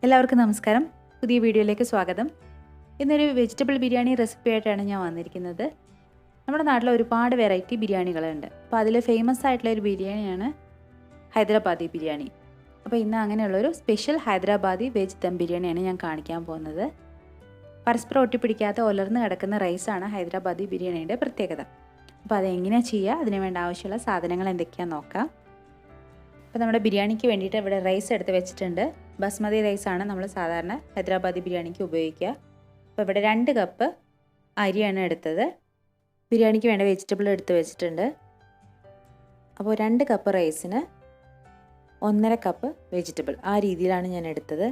എല്ലാവർക്കും നമസ്കാരം. പുതിയ വീഡിയോയിലേക്ക് സ്വാഗതം. ഇന്നൊരു വെജിറ്റബിൾ ബിരിയാണി റെസിപ്പി ആയിട്ടാണ് ഞാൻ വന്നിരിക്കുന്നത്. നമ്മുടെ നാട്ടിൽ ഒരുപാട് വെറൈറ്റി ബിരിയാണികളുണ്ട്. അപ്പോൾ അതിൽ ഫേമസ് ആയിട്ടുള്ള ഒരു ബിരിയാണിയാണ് ഹൈദരാബാദി ബിരിയാണി. അപ്പോൾ ഇന്ന് അങ്ങനെയുള്ളൊരു സ്പെഷ്യൽ ഹൈദരാബാദി വെജ് ദം ബിരിയാണിയാണ് ഞാൻ കാണിക്കാൻ പോകുന്നത്. പരസ്പരം ഒട്ടിപ്പിടിക്കാത്ത ഉലർന്ന് കിടക്കുന്ന റൈസാണ് ഹൈദരാബാദി ബിരിയാണിയുടെ പ്രത്യേകത. അപ്പോൾ അതെങ്ങനെയാണ് ചെയ്യുക, അതിന് വേണ്ട ആവശ്യമുള്ള സാധനങ്ങൾ എന്തൊക്കെയാണെന്ന് നോക്കാം. അപ്പോൾ നമ്മുടെ ബിരിയാണിക്ക് വേണ്ടിയിട്ട് ഇവിടെ റൈസ് എടുത്ത് വെച്ചിട്ടുണ്ട്. ബസ്മതി റൈസാണ് നമ്മൾ സാധാരണ ഹൈദരാബാദി ബിരിയാണിക്ക് ഉപയോഗിക്കുക. അപ്പോൾ ഇവിടെ 2 കപ്പ് അരിയാണ് എടുത്തത്. ബിരിയാണിക്ക് വേണ്ട വെജിറ്റബിൾ എടുത്ത് വെച്ചിട്ടുണ്ട്. അപ്പോൾ 2 കപ്പ് റൈസിന് 1.5 കപ്പ് വെജിറ്റബിൾ, ആ രീതിയിലാണ് ഞാൻ എടുത്തത്.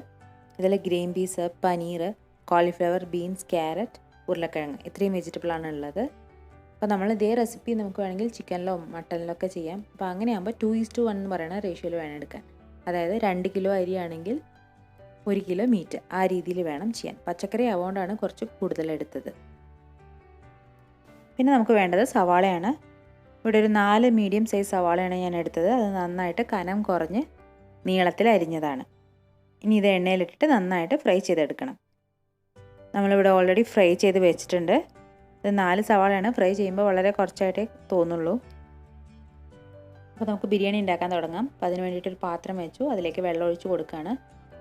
ഇതിൽ green peas, paneer, cauliflower, beans, carrot, ഉരുളക്കിഴങ്ങ്, ഇത്രയും വെജിറ്റബിളാണ് ഉള്ളത്. അപ്പോൾ നമ്മൾ ഇതേ റെസിപ്പി നമുക്ക് വേണമെങ്കിൽ ചിക്കനിലോ മട്ടനിലോ ഒക്കെ ചെയ്യാം. അപ്പോൾ അങ്ങനെയാകുമ്പോൾ 2:1 എന്ന് പറയുന്ന റേഷ്യോയിൽ വേണം എടുക്കാൻ. അതായത് 2 കിലോ അരിയാണെങ്കിൽ 1 കിലോ മീറ്റ്, ആ രീതിയിൽ വേണം ചെയ്യാൻ. പച്ചക്കറി ആവുകൊണ്ടാണ് കുറച്ച് കൂടുതൽ എടുത്തത്. പിന്നെ നമുക്ക് വേണ്ടത് സവാളയാണ്. ഇവിടെ ഒരു 4 മീഡിയം സൈസ് സവാളയാണ് ഞാൻ എടുത്തത്. അത് നന്നായിട്ട് കനം കുറഞ്ഞ് നീളത്തിൽ അരിഞ്ഞതാണ്. ഇനി ഇത് എണ്ണയിലിട്ടിട്ട് നന്നായിട്ട് ഫ്രൈ ചെയ്തെടുക്കണം. നമ്മളിവിടെ ഓൾറെഡി ഫ്രൈ ചെയ്ത് വെച്ചിട്ടുണ്ട്. ഇത് 4 സവാളയാണ്. ഫ്രൈ ചെയ്യുമ്പോൾ വളരെ കുറച്ചായിട്ടേ തോന്നുള്ളൂ. അപ്പോൾ നമുക്ക് ബിരിയാണി ഉണ്ടാക്കാൻ തുടങ്ങാം. അപ്പോൾ അതിന് വേണ്ടിയിട്ടൊരു പാത്രം വെച്ചു, അതിലേക്ക് വെള്ളം ഒഴിച്ച് കൊടുക്കുകയാണ്.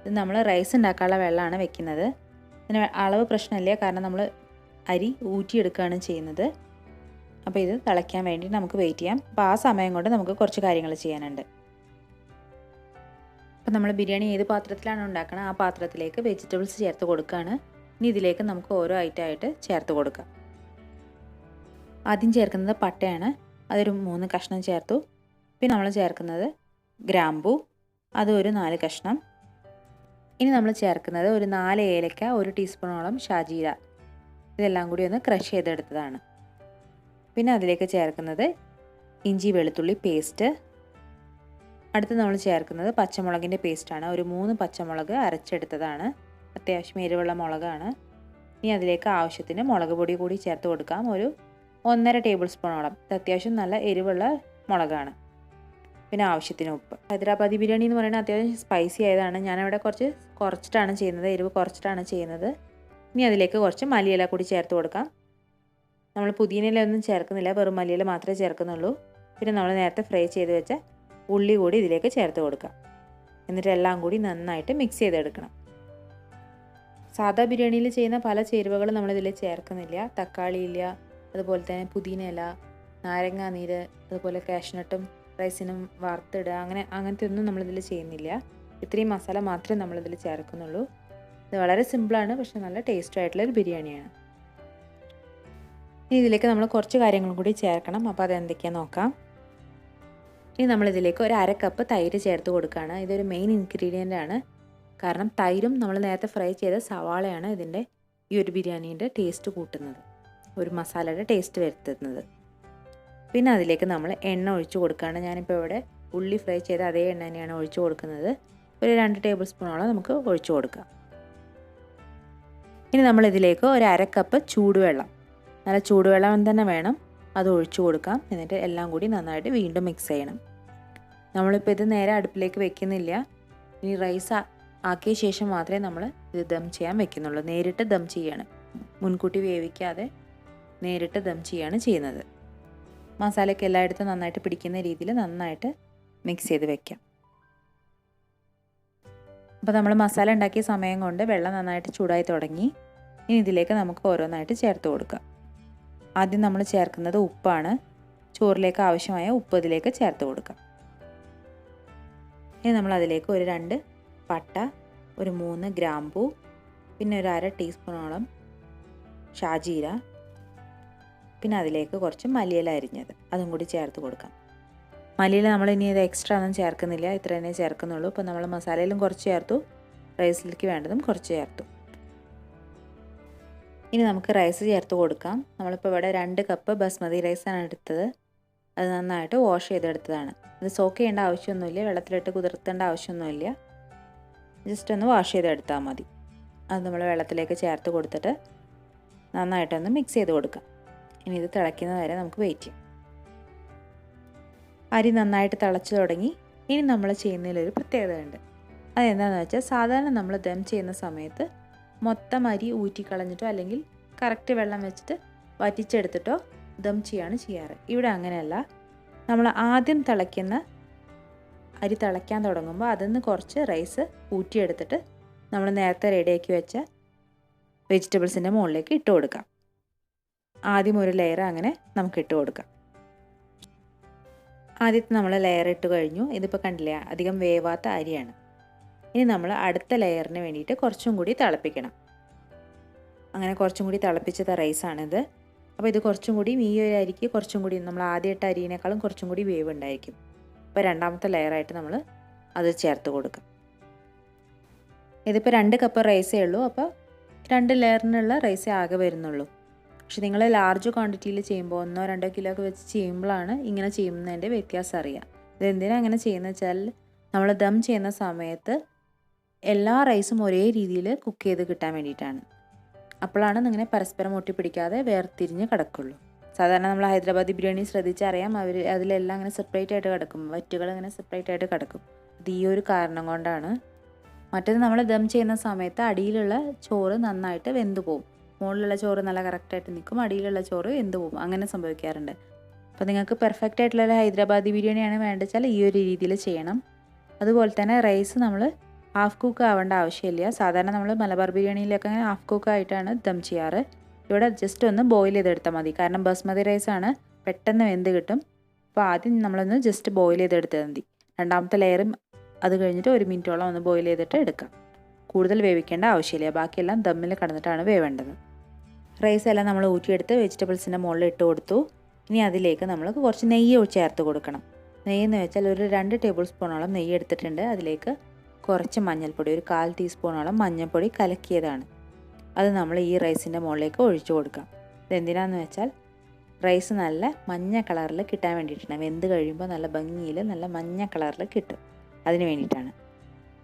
ഇത് നമ്മൾ റൈസ് ഉണ്ടാക്കാനുള്ള വെള്ളമാണ് വെക്കുന്നത്. ഇതിന് അളവ് പ്രശ്നമില്ല, കാരണം നമ്മൾ അരി ഊറ്റിയെടുക്കുകയാണ് ചെയ്യുന്നത്. അപ്പോൾ ഇത് തിളയ്ക്കാൻ വേണ്ടി നമുക്ക് വെയിറ്റ് ചെയ്യാം. അപ്പോൾ ആ സമയം കൊണ്ട് നമുക്ക് കുറച്ച് കാര്യങ്ങൾ ചെയ്യാനുണ്ട്. അപ്പോൾ നമ്മൾ ബിരിയാണി ഏത് പാത്രത്തിലാണ് ഉണ്ടാക്കുന്നത്, ആ പാത്രത്തിലേക്ക് വെജിറ്റബിൾസ് ചേർത്ത് കൊടുക്കുകയാണ്. ഇനി ഇതിലേക്ക് നമുക്ക് ഓരോ ഐറ്റമായിട്ട് ചേർത്ത് കൊടുക്കാം. ആദ്യം ചേർക്കുന്നത് പട്ടയാണ്. അതൊരു 3 കഷ്ണം ചേർത്തു. പിന്നെ നമ്മൾ ചേർക്കുന്നത് ഗ്രാമ്പൂ, അതൊരു 4 കഷ്ണം. ഇനി നമ്മൾ ചേർക്കുന്നത് ഒരു 4 ഏലക്ക, 1 ടീസ്പൂണോളം ഷാജീര, ഇതെല്ലാം കൂടി ഒന്ന് ക്രഷ് ചെയ്തെടുത്തതാണ്. പിന്നെ അതിലേക്ക് ചേർക്കുന്നത് ഇഞ്ചി വെളുത്തുള്ളി പേസ്റ്റ്. അടുത്ത് നമ്മൾ ചേർക്കുന്നത് പച്ചമുളകിൻ്റെ പേസ്റ്റാണ്. ഒരു 3 പച്ചമുളക് അരച്ചെടുത്തതാണ്. അത്യാവശ്യം എരിവുള്ള മുളകാണ്. ഇനി അതിലേക്ക് ആവശ്യത്തിന് മുളക് പൊടി കൂടി ചേർത്ത് കൊടുക്കാം. ഒരു 1.5 ടേബിൾ സ്പൂണോളം. ഇത് അത്യാവശ്യം നല്ല എരിവുള്ള മുളകാണ്. പിന്നെ ആവശ്യത്തിന് ഉപ്പ്. ഹൈദരാബാദി ബിരിയാണി എന്ന് പറയുന്നത് അത്യാവശ്യം സ്പൈസി ആയതാണ്. ഞാനിവിടെ കുറച്ചിട്ടാണ് ചെയ്യുന്നത്, എരിവ് കുറച്ചിട്ടാണ് ചെയ്യുന്നത്. ഇനി അതിലേക്ക് കുറച്ച് മല്ലിയില കൂടി ചേർത്ത് കൊടുക്കാം. നമ്മൾ പുതിനയില ഒന്നും ചേർക്കുന്നില്ല, വെറും മല്ലിയില മാത്രമേ ചേർക്കുന്നുള്ളൂ. പിന്നെ നമ്മൾ നേരത്തെ ഫ്രൈ ചെയ്ത് വെച്ച ഉള്ളി കൂടി ഇതിലേക്ക് ചേർത്ത് കൊടുക്കാം. എന്നിട്ട് എല്ലാം കൂടി നന്നായിട്ട് മിക്സ് ചെയ്തെടുക്കണം. സാധാ ബിരിയാണിയിൽ ചെയ്യുന്ന പല ചേരുവകളും നമ്മളിതിൽ ചേർക്കുന്നില്ല. തക്കാളി ഇല്ല, അതുപോലെ തന്നെ പുതിനയില, നാരങ്ങാനീര്, അതുപോലെ കാഷ്നട്ടും റൈസിനും വറുത്തിടുക, അങ്ങനത്തെ ഒന്നും നമ്മളിതിൽ ചെയ്യുന്നില്ല. ഇത്രയും മസാല മാത്രമേ നമ്മളിതിൽ ചേർക്കുന്നുള്ളൂ. ഇത് വളരെ സിമ്പിളാണ്, പക്ഷെ നല്ല ടേസ്റ്റി ആയിട്ടുള്ളൊരു ബിരിയാണിയാണ്. ഇനി ഇതിലേക്ക് നമ്മൾ കുറച്ച് കാര്യങ്ങളും കൂടി ചേർക്കണം. അപ്പോൾ അതെന്തൊക്കെയാണെന്ന് നോക്കാം. ഇനി നമ്മളിതിലേക്ക് ഒരു 1/2 കപ്പ് തൈര് ചേർത്ത് കൊടുക്കുകയാണ്. ഇതൊരു മെയിൻ ഇൻഗ്രീഡിയൻ്റ് ആണ്. കാരണം തൈരും നമ്മൾ നേരത്തെ ഫ്രൈ ചെയ്ത സവാളയാണ് ഇതിൻ്റെ ഈ ഒരു ബിരിയാണീൻ്റെ ടേസ്റ്റ് കൂട്ടുന്നത്, ഒരു മസാലയുടെ ടേസ്റ്റ് വരുത്തുന്നത്. പിന്നെ അതിലേക്ക് നമ്മൾ എണ്ണ ഒഴിച്ച് കൊടുക്കുകയാണ്. ഞാനിപ്പോൾ ഇവിടെ ഉള്ളി ഫ്രൈ ചെയ്ത അതേ എണ്ണ തന്നെയാണ് ഒഴിച്ച് കൊടുക്കുന്നത്. ഒരു 2 ടേബിൾ സ്പൂണോളം നമുക്ക് ഒഴിച്ച് കൊടുക്കാം. ഇനി നമ്മളിതിലേക്ക് ഒരു 1/2 കപ്പ് ചൂടുവെള്ളം, നല്ല ചൂടുവെള്ളം തന്നെ വേണം, അത് ഒഴിച്ച് കൊടുക്കാം. എന്നിട്ട് എല്ലാം കൂടി നന്നായിട്ട് വീണ്ടും മിക്സ് ചെയ്യണം. നമ്മളിപ്പോൾ ഇത് നേരെ അടുപ്പിലേക്ക് വെക്കുന്നില്ല. ഇനി റൈസ് ആക്കിയ ശേഷം മാത്രമേ നമ്മൾ ഇത് ദം ചെയ്യാൻ വെക്കുന്നുള്ളൂ. നേരിട്ട് ദം ചെയ്യാണ്, മുൻകൂട്ടി വേവിക്കാതെ നേരിട്ട് ദം ചെയ്യാണ് ചെയ്യുന്നത്. മസാലയ്ക്ക് എല്ലായിടത്തും നന്നായിട്ട് പിടിക്കുന്ന രീതിയിൽ നന്നായിട്ട് മിക്സ് ചെയ്ത് വെക്കാം. അപ്പോൾ നമ്മൾ മസാല ഉണ്ടാക്കിയ സമയം കൊണ്ട് വെള്ളം നന്നായിട്ട് ചൂടായി തുടങ്ങി. ഇനി ഇതിലേക്ക് നമുക്ക് ഓരോന്നായിട്ട് ചേർത്ത് കൊടുക്കാം. ആദ്യം നമ്മൾ ചേർക്കുന്നത് ഉപ്പാണ്. ചോറിലേക്ക് ആവശ്യമായ ഉപ്പ് ഇതിലേക്ക് ചേർത്ത് കൊടുക്കാം. ഇനി നമ്മൾ അതിലേക്ക് ഒരു 2 പട്ട, ഒരു 3 ഗ്രാമ്പൂ, പിന്നെ ഒരു 1/2 ടീസ്പൂണോളം ഷാജീര, പിന്നെ അതിലേക്ക് കുറച്ച് മല്ലിയില അരിഞ്ഞത്, അതും കൂടി ചേർത്ത് കൊടുക്കാം. മല്ലിയില നമ്മൾ ഇനി ഇത് എക്സ്ട്രാ ഒന്നും ചേർക്കുന്നില്ല, ഇത്ര തന്നെ ചേർക്കുന്നുള്ളൂ. ഇപ്പോൾ നമ്മൾ മസാലയിലും കുറച്ച് ചേർത്തു, റൈസിലേക്ക് വേണ്ടതും കുറച്ച് ചേർത്തു. ഇനി നമുക്ക് റൈസ് ചേർത്ത് കൊടുക്കാം. നമ്മളിപ്പോൾ ഇവിടെ 2 കപ്പ് ബസ്മതി റൈസാണ് എടുത്തത്. അത് നന്നായിട്ട് വാഷ് ചെയ്തെടുത്തതാണ്. ഇത് സോക്ക് ചെയ്യേണ്ട ആവശ്യമൊന്നുമില്ല, വെള്ളത്തിലിട്ട് കുതിർത്തേണ്ട ആവശ്യമൊന്നുമില്ല. ജസ്റ്റ് ഒന്ന് വാഷ് ചെയ്തെടുത്താൽ മതി. അത് നമ്മൾ വെള്ളത്തിലേക്ക് ചേർത്ത് കൊടുത്തിട്ട് നന്നായിട്ടൊന്ന് മിക്സ് ചെയ്ത് കൊടുക്കാം. ഇനി ഇത് തിളയ്ക്കുന്നത് വരെ നമുക്ക് വെയിറ്റ് ചെയ്യാം. അരി നന്നായിട്ട് തിളച്ച് തുടങ്ങി. ഇനി നമ്മൾ ചെയ്യുന്നതിലൊരു പ്രത്യേകതയുണ്ട്. അതെന്താണെന്ന് വെച്ചാൽ സാധാരണ നമ്മൾ ദം ചെയ്യുന്ന സമയത്ത് മൊത്തം അരി ഊറ്റിക്കളഞ്ഞിട്ടോ അല്ലെങ്കിൽ കറക്റ്റ് വെള്ളം വെച്ചിട്ട് വറ്റിച്ചെടുത്തിട്ടോ ദം ചെയ്യാണ് ചെയ്യാറ്. ഇവിടെ അങ്ങനെയല്ല. നമ്മൾ ആദ്യം തിളയ്ക്കുന്ന അരി തിളയ്ക്കാൻ തുടങ്ങുമ്പോൾ അതിൽ നിന്ന് കുറച്ച് റൈസ് ഊറ്റിയെടുത്തിട്ട് നമ്മൾ നേരത്തെ റെഡിയാക്കി വെച്ച വെജിറ്റബിൾസിൻ്റെ മുകളിലേക്ക് ഇട്ട് കൊടുക്കാം. ആദ്യം ഒരു ലെയർ അങ്ങനെ നമുക്ക് ഇട്ട് കൊടുക്കാം. ആദ്യത്തെ നമ്മൾ ലെയർ ഇട്ട് കഴിഞ്ഞു. ഇതിപ്പോൾ കണ്ടില്ലേ, അധികം വേവാത്ത അരിയാണ്. ഇനി നമ്മൾ അടുത്ത ലെയറിന് വേണ്ടിയിട്ട് കുറച്ചും കൂടി തിളപ്പിക്കണം. അങ്ങനെ കുറച്ചും കൂടി തിളപ്പിച്ചത് റൈസാണിത്. അപ്പോൾ ഇത് കുറച്ചും കൂടി ഈ ഒരു അരിക്ക് കുറച്ചും കൂടി നമ്മൾ ആദ്യമായിട്ട് അരിയേക്കാളും കുറച്ചും കൂടി വേവ് ഉണ്ടായിരിക്കും. അപ്പോൾ രണ്ടാമത്തെ ലെയറായിട്ട് നമ്മൾ അത് ചേർത്ത് കൊടുക്കാം. ഇതിപ്പോൾ 2 കപ്പ് റൈസേ ഉള്ളൂ. അപ്പോൾ 2 ലെയറിനുള്ള റൈസേ ആകെ വരുന്നുള്ളൂ. പക്ഷെ നിങ്ങൾ ലാർജ് ക്വാണ്ടിറ്റിയിൽ ചെയ്യുമ്പോൾ 1-2 കിലോ ഒക്കെ വെച്ച് ചെയ്യുമ്പോഴാണ് ഇങ്ങനെ ചെയ്യുന്നതിൻ്റെ വ്യത്യാസം അറിയാം. ഇതെന്തിനാണ് അങ്ങനെ ചെയ്യുന്നത് വെച്ചാൽ നമ്മൾ ദം ചെയ്യുന്ന സമയത്ത് എല്ലാ റൈസും ഒരേ രീതിയിൽ കുക്ക് ചെയ്ത് കിട്ടാൻ വേണ്ടിയിട്ടാണ്. അപ്പോഴാണ് ഇങ്ങനെ പരസ്പരം ഒട്ടിപ്പിടിക്കാതെ വേർതിരിഞ്ഞ് കിടക്കുള്ളൂ. സാധാരണ നമ്മൾ ഹൈദരാബാദി ബിരിയാണി ശ്രദ്ധിച്ചറിയാം, അതിലെല്ലാം അങ്ങനെ സെപ്പറേറ്റ് ആയിട്ട് കിടക്കും, വറ്റുകൾ അങ്ങനെ സെപ്പറേറ്റ് ആയിട്ട് കിടക്കും. അത് ഈ ഒരു കാരണം കൊണ്ടാണ്. മറ്റേത് നമ്മൾ ദം ചെയ്യുന്ന സമയത്ത് അടിയിലുള്ള ചോറ് നന്നായിട്ട് വെന്ത് പോകും. മുകളിലുള്ള ചോറ് നല്ല കറക്റ്റായിട്ട് നിൽക്കും, അടിയിലുള്ള ചോറ് വെന്ത് പോകും. അങ്ങനെ സംഭവിക്കാറുണ്ട്. അപ്പോൾ നിങ്ങൾക്ക് പെർഫെക്റ്റ് ആയിട്ടുള്ള ഹൈദരാബാദി ബിരിയാണിയാണ് വേണ്ടതെച്ചാൽ ഈ ഒരു രീതിയിൽ ചെയ്യണം. അതുപോലെ തന്നെ റൈസ് നമ്മൾ ഹാഫ് കുക്ക് ആവേണ്ട ആവശ്യമില്ല. സാധാരണ നമ്മൾ മലബാർ ബിരിയാണിയിലൊക്കെ അങ്ങനെ ഹാഫ് കുക്ക് ആയിട്ടാണ് ദം ചെയ്യാറ്. ഇവിടെ ജസ്റ്റ് ഒന്ന് ബോയിൽ ചെയ്തെടുത്താൽ മതി. കാരണം ബസ്മതി റൈസാണ്, പെട്ടെന്ന് വെന്ത് കിട്ടും. അപ്പോൾ ആദ്യം നമ്മളൊന്ന് ജസ്റ്റ് ബോയിൽ ചെയ്തെടുത്താൽ മതി. രണ്ടാമത്തെ ലെയറും അത് കഴിഞ്ഞിട്ട് 1 മിനിറ്റോളം ഒന്ന് ബോയിൽ ചെയ്തിട്ട് എടുക്കാം. കൂടുതൽ വേവിക്കേണ്ട ആവശ്യമില്ല. ബാക്കിയെല്ലാം ദമ്മിൽ കടന്നിട്ടാണ് വേവേണ്ടത്. റൈസ് എല്ലാം നമ്മൾ ഊറ്റിയെടുത്ത് വെജിറ്റബിൾസിൻ്റെ മുകളിൽ ഇട്ട് കൊടുത്തു. ഇനി അതിലേക്ക് നമ്മൾ കുറച്ച് നെയ്യ് ചേർത്ത് കൊടുക്കണം. നെയ്യെന്ന് വെച്ചാൽ ഒരു 2 ടേബിൾ സ്പൂണോളം നെയ്യ് എടുത്തിട്ടുണ്ട്. അതിലേക്ക് കുറച്ച് മഞ്ഞൾപ്പൊടി, ഒരു 1/4 ടീസ്പൂണോളം മഞ്ഞൾപ്പൊടി കലക്കിയതാണ്. അത് നമ്മൾ ഈ റൈസിൻ്റെ മുകളിലേക്ക് ഒഴിച്ചു കൊടുക്കാം. ഇതെന്തിനാണെന്ന് വെച്ചാൽ റൈസ് നല്ല മഞ്ഞ കളറിൽ കിട്ടാൻ വേണ്ടിയിട്ടാണ്. വെന്ത് കഴിയുമ്പോൾ നല്ല ഭംഗിയിൽ നല്ല മഞ്ഞ കളറിൽ കിട്ടും, അതിന് വേണ്ടിയിട്ടാണ്.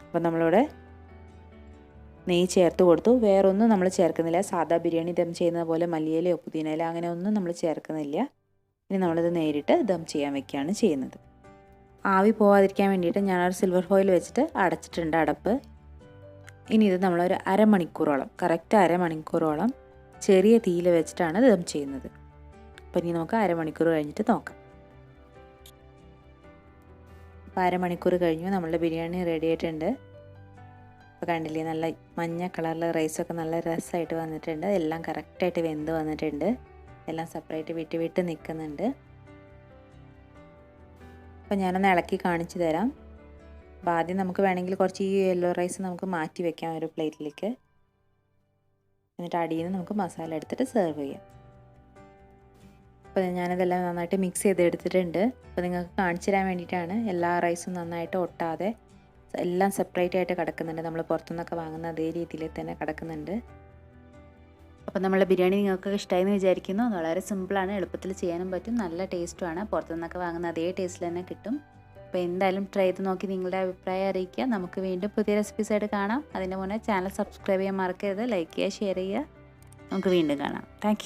അപ്പോൾ നമ്മളിവിടെ നെയ്യ് ചേർത്ത് കൊടുത്തു. വേറൊന്നും നമ്മൾ ചേർക്കുന്നില്ല. സാധാ ബിരിയാണി ദം ചെയ്യുന്ന പോലെ മല്ലിയിലയോ പുതിനയില അങ്ങനെ ഒന്നും നമ്മൾ ചേർക്കുന്നില്ല. ഇനി നമ്മളിത് നേരിട്ട് ദം ചെയ്യാൻ വെക്കുകയാണ് ചെയ്യുന്നത്. ആവി പോവാതിരിക്കാൻ വേണ്ടിയിട്ട് ഞാനൊരു സിൽവർ ഫോയിൽ വെച്ചിട്ട് അടച്ചിട്ടുണ്ട് അടപ്പ്. ഇനി ഇത് നമ്മളൊരു അരമണിക്കൂറോളം, കറക്റ്റ് അരമണിക്കൂറോളം ചെറിയ തീയിൽ വെച്ചിട്ടാണ് ദം ചെയ്യുന്നത്. അപ്പോൾ ഇനി നമുക്ക് അരമണിക്കൂർ കഴിഞ്ഞിട്ട് നോക്കാം. അപ്പോൾ അരമണിക്കൂർ കഴിഞ്ഞു, നമ്മളുടെ ബിരിയാണി റെഡി ആയിട്ടുണ്ട്. അപ്പോൾ കണ്ടില്ലേ, നല്ല മഞ്ഞ കളറിൽ റൈസൊക്കെ നല്ല രസമായിട്ട് വന്നിട്ടുണ്ട്. എല്ലാം കറക്റ്റായിട്ട് വെന്ത് വന്നിട്ടുണ്ട്. എല്ലാം സെപ്പറേറ്റ് വിട്ട് വിട്ട് നിൽക്കുന്നുണ്ട്. അപ്പോൾ ഞാനൊന്ന് ഇളക്കി കാണിച്ചു തരാം. അപ്പോൾ ആദ്യം നമുക്ക് വേണമെങ്കിൽ കുറച്ച് ഈ യെല്ലോ റൈസ് നമുക്ക് മാറ്റി വെക്കാം ഒരു പ്ലേറ്റിലേക്ക്. എന്നിട്ട് അടിയിൽ നിന്ന് നമുക്ക് മസാല എടുത്തിട്ട് സെർവ് ചെയ്യാം. അപ്പോൾ ഞാനിതെല്ലാം നന്നായിട്ട് മിക്സ് ചെയ്തെടുത്തിട്ടുണ്ട്. അപ്പോൾ നിങ്ങൾക്ക് കാണിച്ചു തരാൻ വേണ്ടിയിട്ടാണ്. എല്ലാ റൈസും നന്നായിട്ട് ഒട്ടാതെ എല്ലാം സെപ്പറേറ്റ് ആയിട്ട് കിടക്കുന്നുണ്ട്. നമ്മൾ പുറത്തുനിന്നൊക്കെ വാങ്ങുന്ന അതേ രീതിയിൽ തന്നെ കിടക്കുന്നുണ്ട്. അപ്പോൾ നമ്മളെ ബിരിയാണി നിങ്ങൾക്ക് ഇഷ്ടമായെന്ന് വിചാരിക്കുന്നു. വളരെ സിമ്പിളാണ്, എളുപ്പത്തിൽ ചെയ്യാനും പറ്റും, നല്ല ടേസ്റ്റുമാണ്. പുറത്തുനിന്നൊക്കെ വാങ്ങുന്ന അതേ ടേസ്റ്റിൽ തന്നെ കിട്ടും. അപ്പോൾ എന്തായാലും ട്രൈ ചെയ്ത് നോക്കി നിങ്ങളുടെ അഭിപ്രായം അറിയിക്കുക. നമുക്ക് വീണ്ടും പുതിയ റെസിപ്പീസായിട്ട് കാണാം. അതിൻ്റെ മുന്നേ ചാനൽ സബ്സ്ക്രൈബ് ചെയ്യാൻ മറക്കരുത്. ലൈക്ക് ചെയ്യുക, ഷെയർ ചെയ്യുക. നമുക്ക് വീണ്ടും കാണാം. താങ്ക്